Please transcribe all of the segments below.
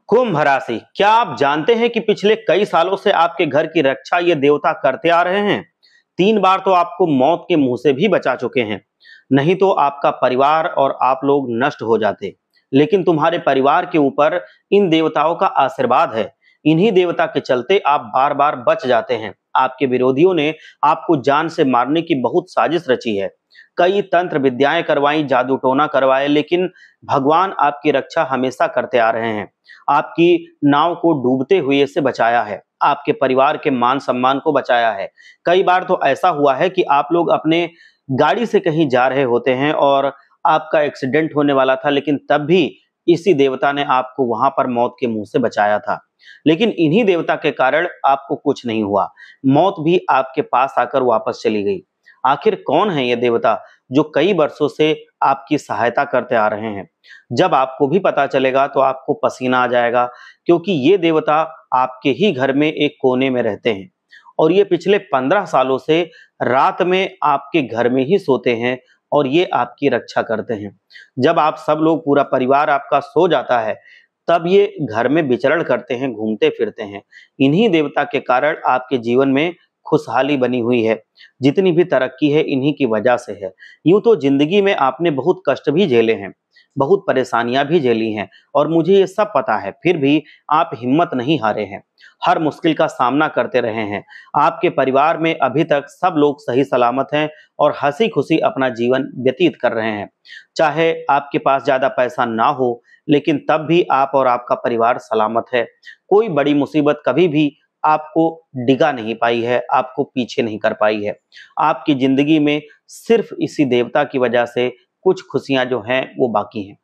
कुंभ राशि, क्या आप जानते हैं कि पिछले कई सालों से आपके घर की रक्षा ये देवता करते आ रहे हैं। 3 बार तो आपको मौत के मुंह से भी बचा चुके हैं। नहीं तो आपका परिवार और आप लोग नष्ट हो जाते। लेकिन तुम्हारे परिवार के ऊपर इन देवताओं का आशीर्वाद है। इन्हीं देवता के चलते आप बार बार बच जाते हैं। आपके विरोधियों ने आपको जान से मारने की बहुत साजिश रची है। कई तंत्र विद्याएं करवाई, जादू टोना करवाए, लेकिन भगवान आपकी रक्षा हमेशा करते आ रहे हैं। आपकी नाव को डूबते हुए से बचाया है, आपके परिवार के मान सम्मान को बचाया है। कई बार तो ऐसा हुआ है कि आप लोग अपने गाड़ी से कहीं जा रहे होते हैं और आपका एक्सीडेंट होने वाला था, लेकिन तब भी इसी देवता ने आपको वहां पर मौत के मुंह से बचाया था। लेकिन इन्हीं देवता के कारण आपको कुछ नहीं हुआ। मौत भी आपके पास आकर वापस चली गई। आखिर कौन है ये देवता जो कई वर्षों से आपकी सहायता करते आ रहे हैं? जब आपको भी पता चलेगा तो आपको पसीना आ जाएगा, क्योंकि ये देवता आपके ही घर में एक कोने में रहते हैं और ये पिछले 15 सालों से रात में आपके घर में ही सोते हैं और ये आपकी रक्षा करते हैं। जब आप सब लोग, पूरा परिवार आपका सो जाता है, तब ये घर में विचरण करते हैं, घूमते फिरते हैं। इन्हीं देवता के कारण आपके जीवन में खुशहाली बनी हुई है। जितनी भी तरक्की है इन्हीं की वजह से है। यूं तो जिंदगी में आपने बहुत कष्ट भी झेले हैं, बहुत परेशानियां भी झेली हैं और मुझे ये सब पता है, फिर भी आप हिम्मत नहीं हारे हैं। हर मुश्किल का सामना करते रहे हैं। आपके परिवार में अभी तक सब लोग सही सलामत हैं और हंसी खुशी अपना जीवन व्यतीत कर रहे हैं। चाहे आपके पास ज्यादा पैसा ना हो, लेकिन तब भी आप और आपका परिवार सलामत है। कोई बड़ी मुसीबत कभी भी आपको डिगा नहीं पाई है, आपको पीछे नहीं कर पाई है। आपकी जिंदगी में सिर्फ इसी देवता की वजह से कुछ खुशियां जो हैं वो बाकी हैं।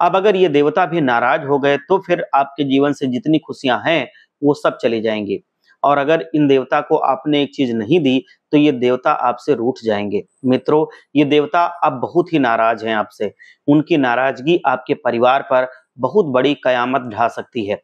अब अगर ये देवता भी नाराज हो गए तो फिर आपके जीवन से जितनी खुशियां हैं वो सब चली जाएंगी। और अगर इन देवता को आपने एक चीज नहीं दी तो ये देवता आपसे रूठ जाएंगे। मित्रों, ये देवता अब बहुत ही नाराज हैं आपसे। उनकी नाराजगी आपके परिवार पर बहुत बड़ी कयामत ढा सकती है।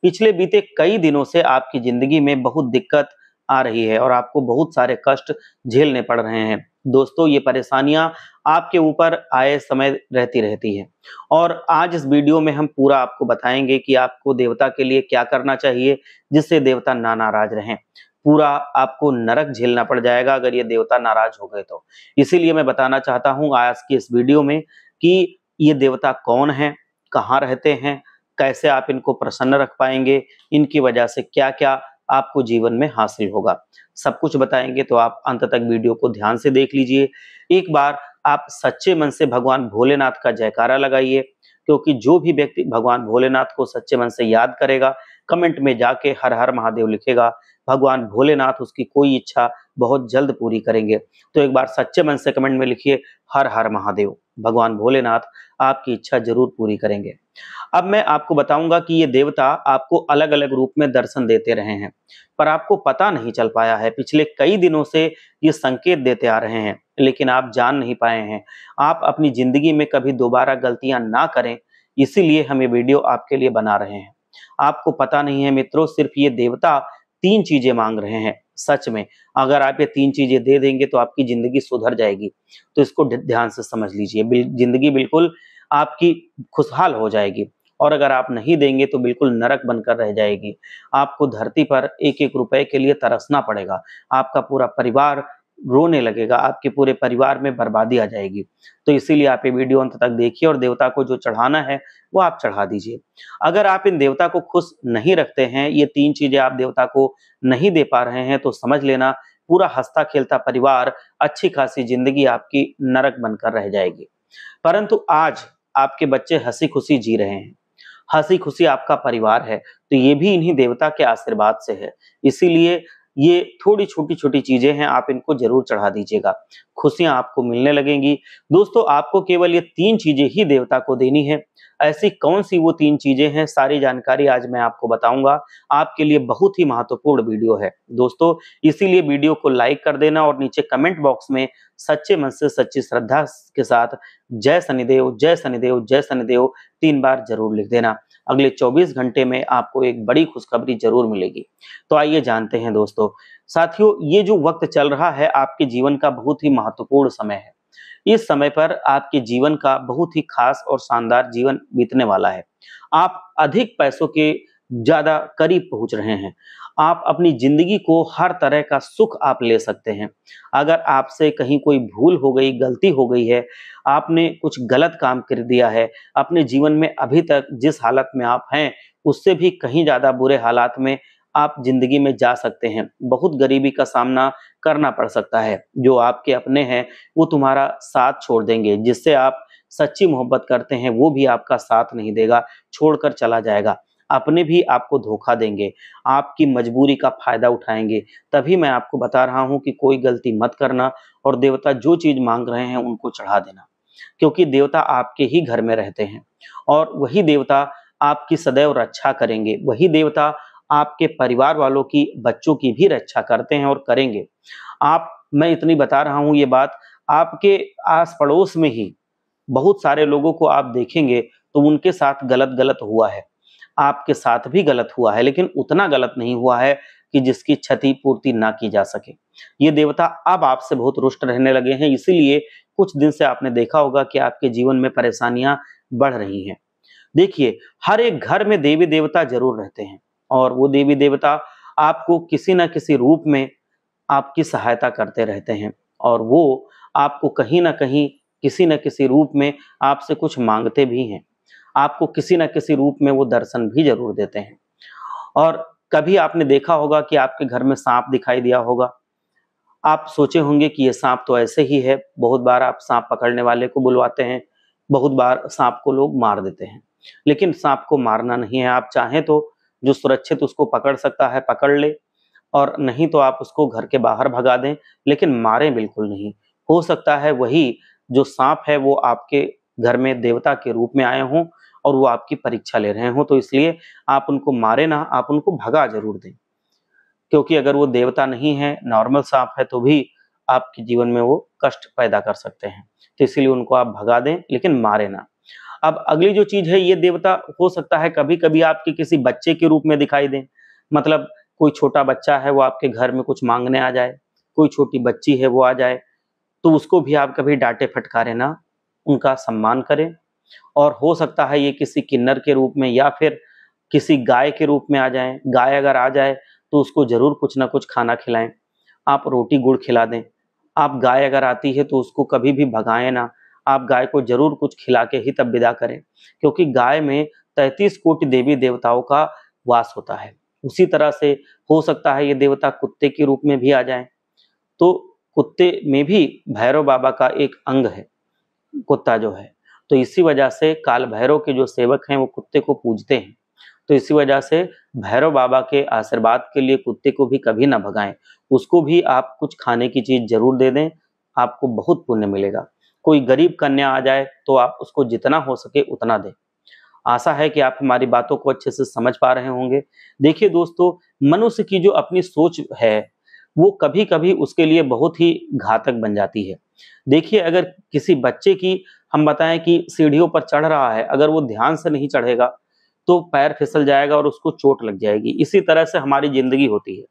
पिछले बीते कई दिनों से आपकी जिंदगी में बहुत दिक्कत आ रही है और आपको बहुत सारे कष्ट झेलने पड़ रहे हैं। दोस्तों, ये परेशानियां आपके ऊपर आए समय रहती रहती हैं और आज इस वीडियो में हम पूरा आपको बताएंगे कि आपको देवता के लिए क्या करना चाहिए जिससे देवता ना नाराज रहें। पूरा आपको नरक झेलना पड़ जाएगा अगर ये देवता नाराज हो गए तो। इसीलिए मैं बताना चाहता हूं आज की इस वीडियो में कि ये देवता कौन है, कहाँ रहते हैं, कैसे आप इनको प्रसन्न रख पाएंगे, इनकी वजह से क्या क्या आपको जीवन में हासिल होगा। सब कुछ बताएंगे, तो आप अंत तक वीडियो को ध्यान से देख लीजिए। एक बार आप सच्चे मन से भगवान भोलेनाथ का जयकारा लगाइए, क्योंकि जो भी व्यक्ति भगवान भोलेनाथ को सच्चे मन से याद करेगा, कमेंट में जाके हर हर महादेव लिखेगा, भगवान भोलेनाथ उसकी कोई इच्छा बहुत जल्द पूरी करेंगे। तो एक बार सच्चे मन से कमेंट में लिखिए हर हर महादेव, भगवान भोलेनाथ आपकी इच्छा जरूर पूरी करेंगे। अब मैं आपको बताऊंगा कि ये देवता आपको अलग अलग रूप में दर्शन देते रहे हैं, पर आपको पता नहीं चल पाया है। पिछले कई दिनों से ये संकेत देते आ रहे हैं, लेकिन आप जान नहीं पाए हैं। आप अपनी जिंदगी में कभी दोबारा गलतियां ना करें, इसीलिए हम ये वीडियो आपके लिए बना रहे हैं। आपको पता नहीं है मित्रों, सिर्फ ये देवता 3 चीजें मांग रहे हैं। सच में अगर आप ये 3 चीजें दे देंगे तो आपकी जिंदगी सुधर जाएगी। तो इसको ध्यान से समझ लीजिए। जिंदगी बिल्कुल आपकी खुशहाल हो जाएगी और अगर आप नहीं देंगे तो बिल्कुल नरक बनकर रह जाएगी। आपको धरती पर एक एक रुपए के लिए तरसना पड़ेगा। आपका पूरा परिवार रोने लगेगा, आपके पूरे परिवार में बर्बादी आ जाएगी। तो इसीलिए आप ये वीडियो अंत तक देखिए और देवता को जो चढ़ाना है वो आप चढ़ा दीजिए। अगर आप इन देवता को खुश नहीं रखते हैं, ये 3 चीजें आप देवता को नहीं दे पा रहे हैं, तो समझ लेना पूरा हंसता खेलता परिवार, अच्छी खासी जिंदगी आपकी नरक बनकर रह जाएगी। परंतु आज आपके बच्चे हंसी खुशी जी रहे हैं, हंसी खुशी आपका परिवार है, तो ये भी इन्हीं देवता के आशीर्वाद से है। इसीलिए ये थोड़ी छोटी छोटी चीजें हैं, आप इनको जरूर चढ़ा दीजिएगा, खुशियां आपको मिलने लगेंगी। दोस्तों, आपको केवल ये 3 चीजें ही देवता को देनी है। ऐसी कौन सी वो 3 चीजें हैं, सारी जानकारी आज मैं आपको बताऊंगा। आपके लिए बहुत ही महत्वपूर्ण वीडियो है दोस्तों, इसीलिए वीडियो को लाइक कर देना और नीचे कमेंट बॉक्स में सच्चे मन से, सच्ची श्रद्धा के साथ जय शनिदेव, जय शनिदेव, जय शनिदेव 3 बार जरूर लिख देना। अगले 24 घंटे में आपको एक बड़ी खुशखबरी जरूर मिलेगी। तो आइए जानते हैं दोस्तों। साथियों, ये जो वक्त चल रहा है आपके जीवन का बहुत ही महत्वपूर्ण समय है। इस समय पर आपके जीवन का बहुत ही खास और शानदार जीवन बीतने वाला है। आप अधिक पैसों के ज़्यादा करीब पहुँच रहे हैं। आप अपनी ज़िंदगी को हर तरह का सुख आप ले सकते हैं। अगर आपसे कहीं कोई भूल हो गई, गलती हो गई है, आपने कुछ गलत काम कर दिया है, अपने जीवन में अभी तक जिस हालत में आप हैं, उससे भी कहीं ज़्यादा बुरे हालात में आप ज़िंदगी में जा सकते हैं। बहुत गरीबी का सामना करना पड़ सकता है। जो आपके अपने हैं, वो तुम्हारा साथ छोड़ देंगे। जिससे आप सच्ची मोहब्बत करते हैं, वो भी आपका साथ नहीं देगा, छोड़कर चला जाएगा। अपने भी आपको धोखा देंगे, आपकी मजबूरी का फ़ायदा उठाएँगे। तभी मैं आपको बता रहा हूँ कि कोई गलती मत करना और देवता जो चीज़ माँग रहे हैं, उनको चढ़ा देना। क्योंकि देवता आपके ही घर में रहते हैं और वही देवता आपकी सदैव रक्षा करेंगे। वही देवता आपके परिवार वालों की, बच्चों की भी रक्षा करते हैं और करेंगे। मैं इतनी बता रहा हूँ ये बात, आपके आस-पड़ोस में ही बहुत सारे लोगों को आप देखेंगे तो उनके साथ गलत-गलत हुआ है। आपके साथ भी गलत हुआ है, लेकिन उतना गलत नहीं हुआ है कि जिसकी क्षति-पूर्ति ना की जा सके। ये देवता अब आपसे बहुत रुष्ट रहने लगे हैं, इसीलिए कुछ दिन से आपने देखा होगा कि आपके जीवन में परेशानियाँ बढ़ रही हैं। देखिए, हर एक घर में देवी-देवता ज़रूर रहते हैं और वो देवी-देवता आपको किसी न किसी रूप में आपकी सहायता करते रहते हैं और वो आपको कहीं न कहीं, किसी न किसी रूप में आपसे कुछ माँगते भी हैं। आपको किसी न किसी रूप में वो दर्शन भी ज़रूर देते हैं। और कभी आपने देखा होगा कि आपके घर में साँप दिखाई दिया होगा। आप सोचे होंगे कि ये साँप तो ऐसे ही है, बहुत बार आप साँप पकड़ने वाले को बुलवाते हैं, बहुत बार साँप को लोग मार देते हैं। लेकिन साँप को मारना नहीं है, आप चाहें तो जो सुरक्षित उसको पकड़ सकता है, पकड़ ले और नहीं तो आप उसको घर के बाहर भगा दें, लेकिन मारें बिल्कुल नहीं। हो सकता है वही जो साँप है वो आपके घर में देवता के रूप में आए हों और वो आपकी परीक्षा ले रहे हों, तो इसलिए आप उनको मारें ना, आप उनको भगा ज़रूर दें। क्योंकि अगर वो देवता नहीं है, नॉर्मल साँप है, तो भी आपके जीवन में वो कष्ट पैदा कर सकते हैं। तो इसीलिए उनको आप भगा दें, लेकिन मारें ना। अब अगली जो चीज़ है, ये देवता हो सकता है कभी-कभी आपके किसी बच्चे के रूप में दिखाई दें। मतलब कोई छोटा बच्चा है, वो आपके घर में कुछ माँगने आ जाए, कोई छोटी बच्ची है, वो आ जाए, तो उसको भी आप कभी डाँटे-फटकारें ना, उनका सम्मान करें। और हो सकता है ये किसी किन्नर के रूप में या फिर किसी गाय के रूप में आ जाएँ। गाय अगर आ जाए तो उसको ज़रूर कुछ न कुछ खाना खिलाएँ। आप रोटी गुड़ खिला दें। आप गाय अगर आती है तो उसको कभी भी भगाएँ ना। आप गाय को ज़रूर कुछ खिला के ही तब विदा करें। क्योंकि गाय में 33 कोटि देवी-देवताओं का वास होता है। उसी तरह से हो सकता है ये देवता कुत्ते के रूप में भी आ जाएँ। तो कुत्ते में भी भैरव बाबा का एक अंग है, कुत्ता जो है। तो इसी वजह से काल भैरव के जो सेवक हैं वो कुत्ते को पूजते हैं। तो इसी वजह से भैरव बाबा के आशीर्वाद के लिए कुत्ते को भी कभी ना भगाएँ। उसको भी आप कुछ खाने की चीज़ ज़रूर दे दें, आपको बहुत पुण्य मिलेगा। कोई गरीब कन्या आ जाए तो आप उसको जितना हो सके उतना दें। आशा है कि आप हमारी बातों को अच्छे से समझ पा रहे होंगे। देखिए दोस्तों, मनुष्य की जो अपनी सोच है, वो कभी-कभी उसके लिए बहुत ही घातक बन जाती है। देखिए, अगर किसी बच्चे की हम बताएँ कि सीढ़ियों पर चढ़ रहा है, अगर वो ध्यान से नहीं चढ़ेगा, तो पैर फिसल जाएगा और उसको चोट लग जाएगी। इसी तरह से हमारी ज़िंदगी होती है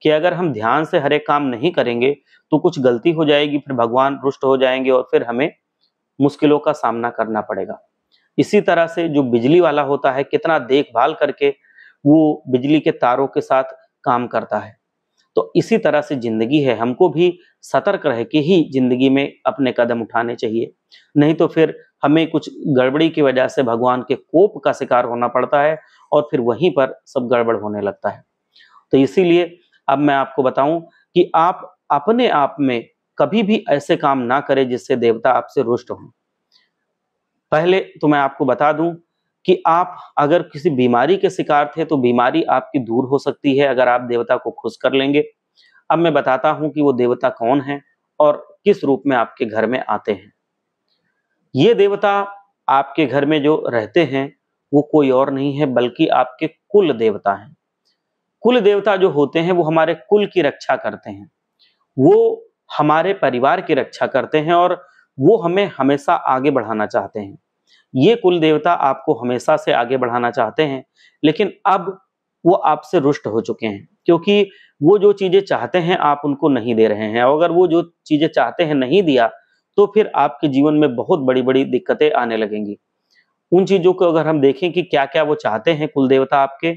कि अगर हम ध्यान से हर एक काम नहीं करेंगे, तो कुछ गलती हो जाएगी, फिर भगवान रुष्ट हो जाएँगे और फिर हमें मुश्किलों का सामना करना पड़ेगा। इसी तरह से जो बिजली वाला होता है, कितना देखभाल करके वो बिजली के तारों के साथ काम करता है। तो इसी तरह से ज़िंदगी है, हमको भी सतर्क रह के ही ज़िंदगी में अपने कदम उठाने चाहिए। नहीं तो फिर हमें कुछ गड़बड़ी की वजह से भगवान के कोप का शिकार होना पड़ता है और फिर वहीं पर सब गड़बड़ होने लगता है। तो इसीलिए अब मैं आपको बताऊँ कि आप अपने आप में कभी भी ऐसे काम ना करें जिससे देवता आपसे रुष्ट हों। पहले तो मैं आपको बता दूं कि आप अगर किसी बीमारी के शिकार थे तो बीमारी आपकी दूर हो सकती है अगर आप देवता को खुश कर लेंगे। अब मैं बताता हूं कि वो देवता कौन है और किस रूप में आपके घर में आते हैं। ये देवता आपके घर में जो रहते हैं वो कोई और नहीं है बल्कि आपके कुल देवता हैं। कुल देवता जो होते हैं वो हमारे कुल की रक्षा करते हैं। वो हमारे परिवार की रक्षा करते हैं और वो हमें हमेशा आगे बढ़ाना चाहते हैं। ये कुल देवता आपको हमेशा से आगे बढ़ाना चाहते हैं, लेकिन अब वो आपसे रुष्ट हो चुके हैं क्योंकि वो जो चीज़ें चाहते हैं आप उनको नहीं दे रहे हैं और अगर वो जो चीज़ें चाहते हैं नहीं दिया, तो फिर आपके जीवन में बहुत बड़ी-बड़ी दिक्कतें आने लगेंगी। उन चीज़ों को अगर हम देखें कि क्या-क्या वो चाहते हैं कुल देवता आपके,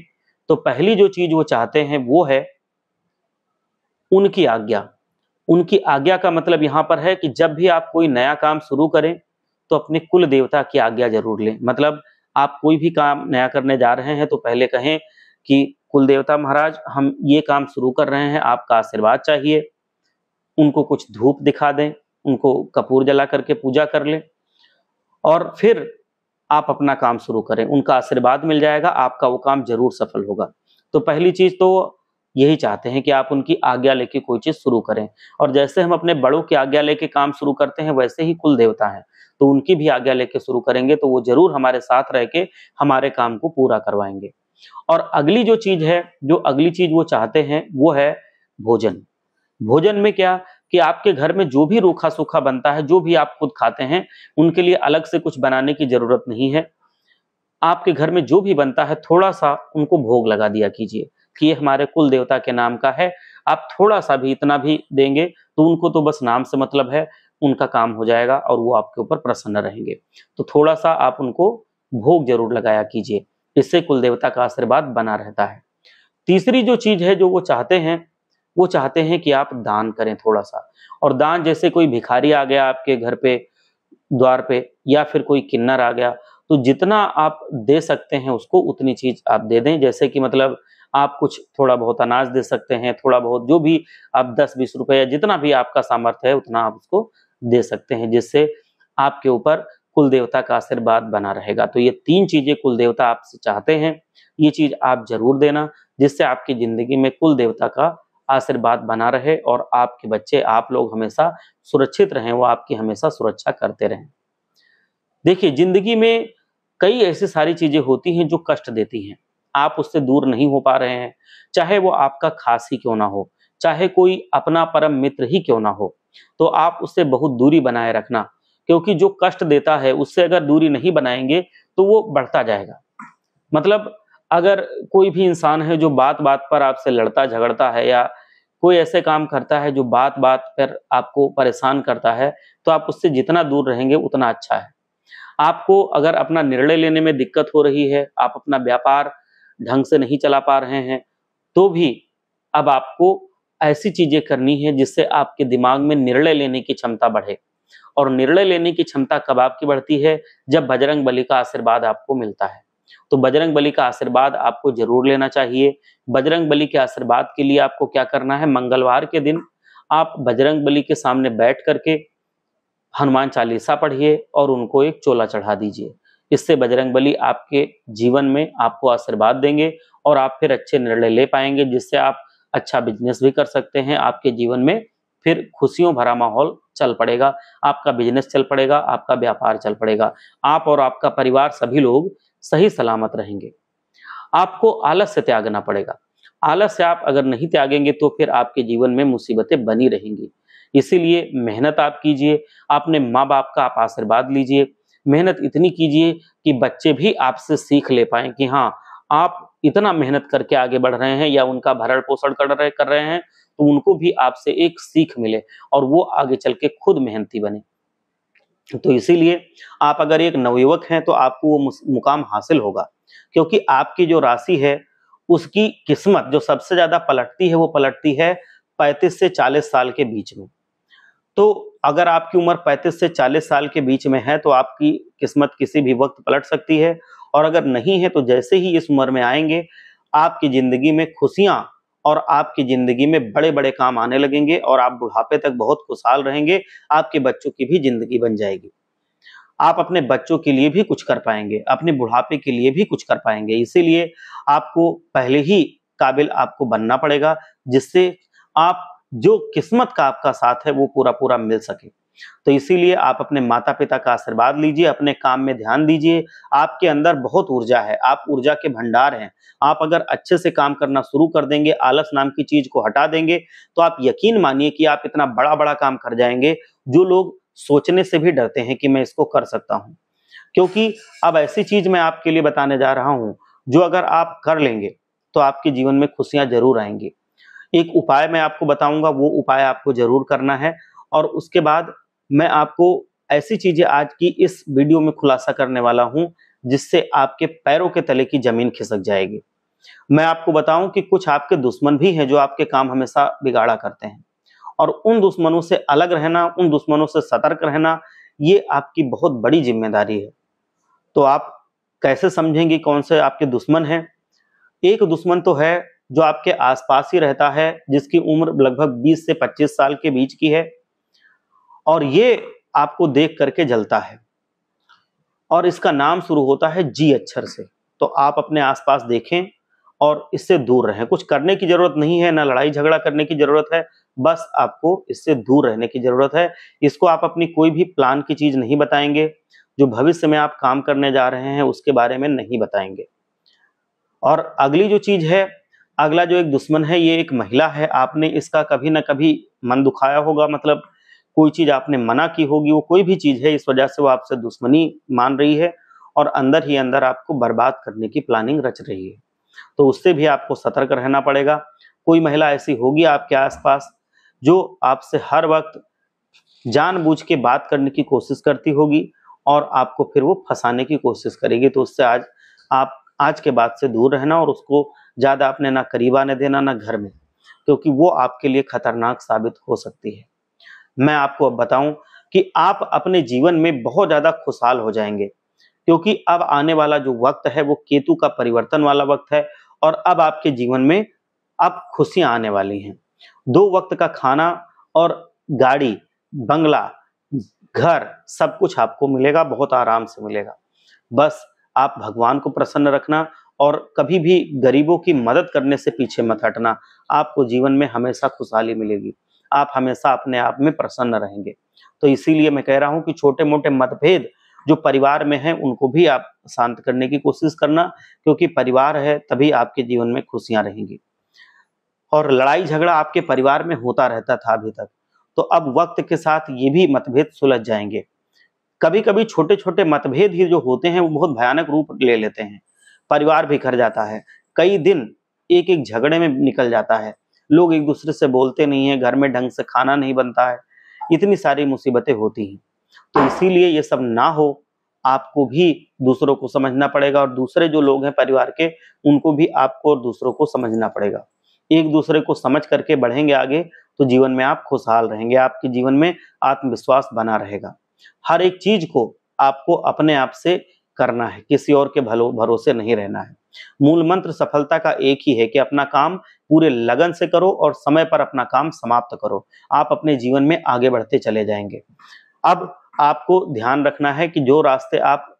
तो पहली जो चीज़ वो चाहते हैं वो है उनकी आज्ञा। उनकी आज्ञा का मतलब यहाँ पर है कि जब भी आप कोई नया काम शुरू करें, तो अपने कुल देवता की आज्ञा ज़रूर लें। मतलब आप कोई भी काम नया करने जा रहे हैं तो पहले कहें कि कुल देवता महाराज हम ये काम शुरू कर रहे हैं, आपका आशीर्वाद चाहिए। उनको कुछ धूप दिखा दें, उनको कपूर जला करके पूजा कर लें और फिर आप अपना काम शुरू करें। उनका आशीर्वाद मिल जाएगा, आपका वो काम ज़रूर सफल होगा। तो पहली चीज़ तो यही चाहते हैं कि आप उनकी आज्ञा लेके कोई चीज़ शुरू करें और जैसे हम अपने बड़ों की आज्ञा लेके काम शुरू करते हैं, वैसे ही कुल देवता हैं। तो उनकी भी आज्ञा लेके शुरू करेंगे तो वो ज़रूर हमारे साथ रह के हमारे काम को पूरा करवाएँगे। और अगली जो चीज़ है, जो अगली चीज़ वो चाहते हैं, वो है भोजन। भोजन में क्या कि आपके घर में जो भी रूखा-सूखा बनता है, जो भी आप खुद खाते हैं, उनके लिए अलग से कुछ बनाने की ज़रूरत नहीं है। आपके घर में जो भी बनता है, थोड़ा-सा उनको भोग लगा दिया कीजिए कि ये हमारे कुल देवता के नाम का है। आप थोड़ा-सा भी, इतना भी देंगे, तो उनको तो बस नाम से मतलब है, उनका काम हो जाएगा और वो आपके ऊपर प्रसन्न रहेंगे। तो थोड़ा-सा आप उनको भोग ज़रूर लगाया कीजिए, इससे कुल देवता का आशीर्वाद बना रहता है। तीसरी जो चीज़ है, जो वो चाहते हैं कि आप दान करें थोड़ा-सा और दान जैसे कोई भिखारी आ गया आपके घर पे, द्वार पे या फिर कोई किन्नर आ गया, तो जितना आप दे सकते हैं उसको उतनी चीज़ आप दे दें। जैसे कि मतलब आप कुछ थोड़ा बहुत अनाज दे सकते हैं, थोड़ा बहुत जो भी आप 10-20 रुपए या जितना भी आपका सामर्थ्य है उतना आप उसको दे सकते हैं, जिससे आपके ऊपर कुल देवता का आशीर्वाद बना रहेगा। तो ये 3 चीज़ें कुल देवता आपसे चाहते हैं, ये चीज़ आप ज़रूर देना, जिससे आपकी ज़िंदगी में कुल देवता का आशीर्वाद बना रहे और आपके बच्चे, आप लोग हमेशा सुरक्षित रहें, वो आपकी हमेशा सुरक्षा करते रहें। देखिए, ज़िंदगी में कई ऐसी सारी चीज़ें होती हैं जो कष्ट देती हैं। आप उससे दूर नहीं हो पा रहे हैं, चाहे वो आपका ख़ास ही क्यों ना हो, चाहे कोई अपना परम मित्र ही क्यों ना हो, तो आप उससे बहुत दूरी बनाए रखना, क्योंकि जो कष्ट देता है उससे अगर दूरी नहीं बनाएँगे, तो वो बढ़ता जाएगा। मतलब अगर कोई भी इंसान है जो बात-बात पर आपसे लड़ता झगड़ता है या कोई ऐसे काम करता है जो बात-बात पर आपको परेशान करता है, तो आप उससे जितना दूर रहेंगे उतना अच्छा है। आपको अगर अपना निर्णय लेने में दिक्कत हो रही है, आप अपना व्यापार ढंग से नहीं चला पा रहे हैं, तो भी अब आपको ऐसी चीज़ें करनी है जिससे आपके दिमाग में निर्णय लेने की क्षमता बढ़े। और निर्णय लेने की क्षमता कब आपकी बढ़ती है? जब बजरंग बली का आशीर्वाद आपको मिलता है। तो बजरंग बली का आशीर्वाद आपको ज़रूर लेना चाहिए। बजरंग बली के आशीर्वाद के लिए आपको क्या करना है? मंगलवार के दिन आप बजरंग बली के सामने बैठ कर के हनुमान चालीसा पढ़िए और उनको एक चोला चढ़ा दीजिए। इससे बजरंग बली आपके जीवन में आपको आशीर्वाद देंगे और आप फिर अच्छे निर्णय ले पाएँगे, जिससे आप अच्छा बिज़नेस भी कर सकते हैं। आपके जीवन में फिर खुशियों भरा माहौल चल पड़ेगा, आपका बिज़नेस चल पड़ेगा, आपका व्यापार चल पड़ेगा। आप और आपका परिवार सभी लोग सही सलामत रहेंगे। आपको आलस्य त्यागना पड़ेगा। आलस्य आप अगर नहीं त्यागेंगे तो फिर आपके जीवन में मुसीबतें बनी रहेंगी। इसीलिए मेहनत आप कीजिए, अपने माँ-बाप का आप आशीर्वाद लीजिए। मेहनत इतनी कीजिए कि बच्चे भी आपसे सीख ले पाएँ कि हाँ, आप इतना मेहनत करके आगे बढ़ रहे हैं या उनका भरण-पोषण कर रहे हैं, तो उनको भी आपसे एक सीख मिले और वो आगे चल के खुद मेहनती बने। तो इसीलिए आप अगर एक नवयुवक हैं तो आपको वो मुकाम हासिल होगा, क्योंकि आपकी जो राशि है उसकी किस्मत जो सबसे ज़्यादा पलटती है वो पलटती है 35 से 40 साल के बीच में। तो अगर आपकी उम्र 35 से 40 साल के बीच में है तो आपकी किस्मत किसी भी वक्त पलट सकती है और अगर नहीं है तो जैसे ही इस उम्र में आएँगे, आपकी ज़िंदगी में खुशियाँ और आपकी ज़िंदगी में बड़े-बड़े काम आने लगेंगे और आप बुढ़ापे तक बहुत खुशहाल रहेंगे, आपके बच्चों की भी ज़िंदगी बन जाएगी। आप अपने बच्चों के लिए भी कुछ कर पाएँगे, अपने बुढ़ापे के लिए भी कुछ कर पाएँगे। इसीलिए आपको पहले ही काबिल आपको बनना पड़ेगा, जिससे आप जो किस्मत का आपका साथ है, वो पूरा-पूरा मिल सके। तो इसीलिए आप अपने माता-पिता का आशीर्वाद लीजिए, अपने काम में ध्यान दीजिए। आपके अंदर बहुत ऊर्जा है, आप ऊर्जा के भंडार हैं। आप अगर अच्छे से काम करना शुरू कर देंगे, आलस नाम की चीज़ को हटा देंगे, तो आप यकीन मानिए कि आप इतना बड़ा-बड़ा काम कर जाएँगे, जो लोग सोचने से भी डरते हैं कि मैं इसको कर सकता हूँ। क्योंकि अब ऐसी चीज़ मैं आपके लिए बताने जा रहा हूँ, जो अगर आप कर लेंगे, तो आपके जीवन में खुशियाँ ज़रूर आएँगी। एक उपाय मैं आपको बताऊँगा, वो उपाय आपको ज़रूर करना है और उसके बाद मैं आपको ऐसी चीजें आज की इस वीडियो में खुलासा करने वाला हूं जिससे आपके पैरों के तले की जमीन खिसक जाएगी। मैं आपको बताऊं कि कुछ आपके दुश्मन भी हैं जो आपके काम हमेशा बिगाड़ा करते हैं, और उन दुश्मनों से अलग रहना, उन दुश्मनों से सतर्क रहना, ये आपकी बहुत बड़ी जिम्मेदारी है। तो आप कैसे समझेंगे कौन से आपके दुश्मन हैं? एक दुश्मन तो है जो आपके आसपास ही रहता है, जिसकी उम्र लगभग 20 से 25 साल के बीच की है, और ये आपको देख करके जलता है, और इसका नाम शुरू होता है जी अक्षर से। तो आप अपने आसपास देखें और इससे दूर रहें। कुछ करने की जरूरत नहीं है, ना लड़ाई झगड़ा करने की जरूरत है, बस आपको इससे दूर रहने की जरूरत है। इसको आप अपनी कोई भी प्लान की चीज नहीं बताएंगे, जो भविष्य में आप काम करने जा रहे हैं उसके बारे में नहीं बताएंगे। और अगली जो चीज है, अगला जो एक दुश्मन है, ये एक महिला है। आपने इसका कभी ना कभी मन दुखाया होगा, मतलब कोई चीज आपने मना की होगी, वो कोई भी चीज है, इस वजह से वो आपसे दुश्मनी मान रही है और अंदर ही अंदर आपको बर्बाद करने की प्लानिंग रच रही है। तो उससे भी आपको सतर्क रहना पड़ेगा। कोई महिला ऐसी होगी आपके आसपास जो आपसे हर वक्त जानबूझ के बात करने की कोशिश करती होगी और आपको फिर वो फंसाने की कोशिश करेगी। तो उससे आप आज के बाद से दूर रहना, और उसको ज्यादा अपने ना करीब आने देना ना घर में, क्योंकि वो आपके लिए खतरनाक साबित हो सकती है। मैं आपको अब बताऊं कि आप अपने जीवन में बहुत ज्यादा खुशहाल हो जाएंगे, क्योंकि अब आने वाला जो वक्त है वो केतु का परिवर्तन वाला वक्त है, और अब आपके जीवन में अब खुशियां आने वाली हैं। 2 वक्त का खाना और गाड़ी, बंगला, घर, सब कुछ आपको मिलेगा, बहुत आराम से मिलेगा। बस आप भगवान को प्रसन्न रखना और कभी भी गरीबों की मदद करने से पीछे मत हटना। आपको जीवन में हमेशा खुशहाली मिलेगी, आप हमेशा अपने आप में प्रसन्न रहेंगे। तो इसीलिए मैं कह रहा हूं कि छोटे-मोटे मतभेद जो परिवार में हैं उनको भी आप शांत करने की कोशिश करना, क्योंकि परिवार है तभी आपके जीवन में खुशियां रहेंगी। और लड़ाई झगड़ा आपके परिवार में होता रहता था अभी तक, तो अब वक्त के साथ ये भी मतभेद सुलझ जाएंगे। कभी-कभी छोटे-छोटे मतभेद ही जो होते हैं वो बहुत भयानक रूप ले लेते हैं। परिवार बिखर जाता है, कई दिन एक-एक झगड़े में निकल जाता है, लोग एक-दूसरे से बोलते नहीं हैं, घर में ढंग से खाना नहीं बनता है, इतनी सारी मुसीबतें होती हैं। तो इसीलिए ये सब ना हो, आपको भी दूसरों को समझना पड़ेगा, और दूसरे जो लोग हैं परिवार के, उनको भी आपको और दूसरों को समझना पड़ेगा। एक-दूसरे को समझ करके बढ़ेंगे आगे, तो जीवन में आप खुशहाल रहेंगे, आपके जीवन में आत्मविश्वास बना रहेगा। हर एक चीज को आपको अपने आप से करना है, किसी और के भरोसे नहीं रहना है। मूल मंत्र सफलता का एक ही है कि अपना काम पूरे लगन से करो और समय पर अपना काम समाप्त करो। आप अपने जीवन में आगे बढ़ते चले जाएंगे। अब आपको ध्यान रखना है कि जो रास्ते आप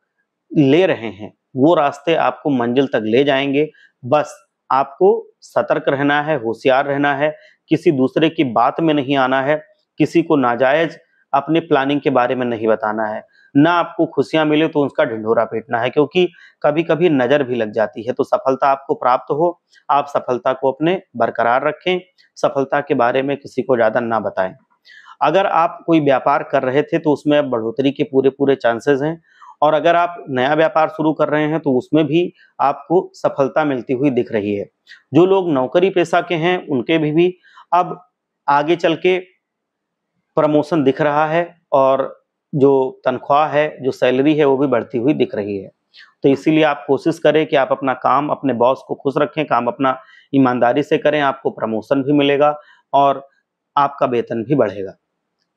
ले रहे हैं, वो रास्ते आपको मंजिल तक ले जाएंगे। बस आपको सतर्क रहना है, होशियार रहना है, किसी दूसरे की बात में नहीं आना है, किसी को नाजायज अपनी प्लानिंग के बारे में नहीं बताना है। ना आपको खुशियाँ मिले तो उसका ढिंढोरा पीटना है, क्योंकि कभी-कभी नज़र भी लग जाती है। तो सफलता आपको प्राप्त हो, आप सफलता को अपने बरकरार रखें, सफलता के बारे में किसी को ज़्यादा ना बताएँ। अगर आप कोई व्यापार कर रहे थे तो उसमें अब बढ़ोतरी के पूरे-पूरे चांसेस हैं, और अगर आप नया व्यापार शुरू कर रहे हैं तो उसमें भी आपको सफलता मिलती हुई दिख रही है। जो लोग नौकरी पेशा के हैं उनके भी अब आगे चल के प्रमोशन दिख रहा है, और जो तनख्वाह है, जो सैलरी है वो भी बढ़ती हुई दिख रही है। तो इसीलिए आप कोशिश करें कि आप अपना काम, अपने बॉस को खुश रखें, काम अपना ईमानदारी से करें, आपको प्रमोशन भी मिलेगा और आपका वेतन भी बढ़ेगा।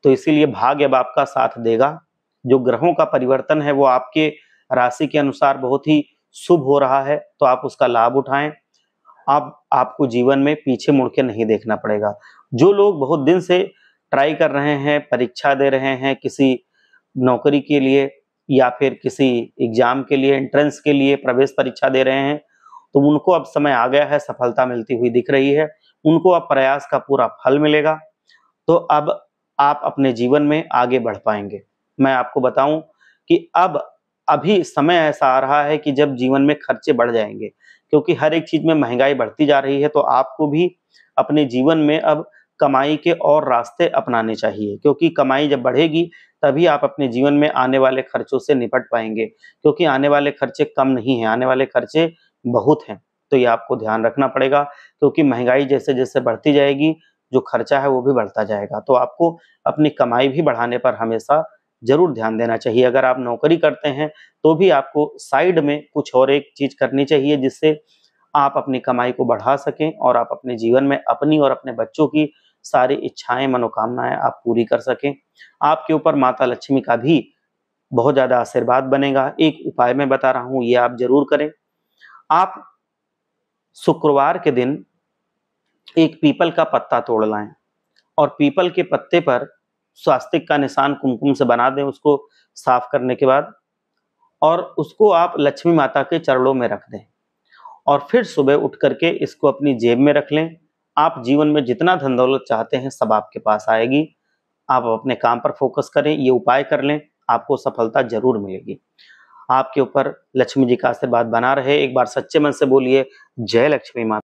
तो इसीलिए भाग्य अब आपका साथ देगा। जो ग्रहों का परिवर्तन है वो आपके राशि के अनुसार बहुत ही शुभ हो रहा है, तो आप उसका लाभ उठाएं। अब आपको जीवन में पीछे मुड़ के नहीं देखना पड़ेगा। जो लोग बहुत दिन से ट्राई कर रहे हैं, परीक्षा दे रहे हैं किसी नौकरी के लिए या फिर किसी एग्जाम के लिए, एंट्रेंस के लिए प्रवेश परीक्षा दे रहे हैं, तो उनको अब समय आ गया है, सफलता मिलती हुई दिख रही है। उनको अब प्रयास का पूरा फल मिलेगा। तो अब आप अपने जीवन में आगे बढ़ पाएंगे। मैं आपको बताऊं कि अब अभी समय ऐसा आ रहा है कि जब जीवन में खर्चे बढ़ जाएंगे, क्योंकि हर एक चीज में महंगाई बढ़ती जा रही है। तो आपको भी अपने जीवन में अब कमाई के और रास्ते अपनाने चाहिए, क्योंकि कमाई जब बढ़ेगी तभी आप अपने जीवन में आने वाले खर्चों से निपट पाएंगे, क्योंकि आने वाले खर्चे कम नहीं हैं, आने वाले खर्चे बहुत हैं। तो ये आपको ध्यान रखना पड़ेगा, क्योंकि महंगाई जैसे जैसे बढ़ती जाएगी जो खर्चा है वो भी बढ़ता जाएगा। तो आपको अपनी कमाई भी बढ़ाने पर हमेशा ज़रूर ध्यान देना चाहिए। अगर आप नौकरी करते हैं तो भी आपको साइड में कुछ और एक चीज़ करनी चाहिए जिससे आप अपनी कमाई को बढ़ा सकें और आप अपने जीवन में अपनी और अपने बच्चों की सारी इच्छाएँ, मनोकामनाएँ आप पूरी कर सकें। आपके ऊपर माता लक्ष्मी का भी बहुत ज़्यादा आशीर्वाद बनेगा। एक उपाय मैं बता रहा हूँ, ये आप ज़रूर करें। आप शुक्रवार के दिन एक पीपल का पत्ता तोड़ लाएँ और पीपल के पत्ते पर स्वास्तिक का निशान कुमकुम से बना दें उसको साफ करने के बाद, और उसको आप लक्ष्मी माता के चरणों में रख दें और फिर सुबह उठ करके इसको अपनी जेब में रख लें। आप जीवन में जितना धन दौलत चाहते हैं सब आपके पास आएगी। आप अपने काम पर फोकस करें, ये उपाय कर लें, आपको सफलता ज़रूर मिलेगी। आपके ऊपर लक्ष्मी जी का आशीर्वाद बना रहे। एक बार सच्चे मन से बोलिए, जय लक्ष्मी माता।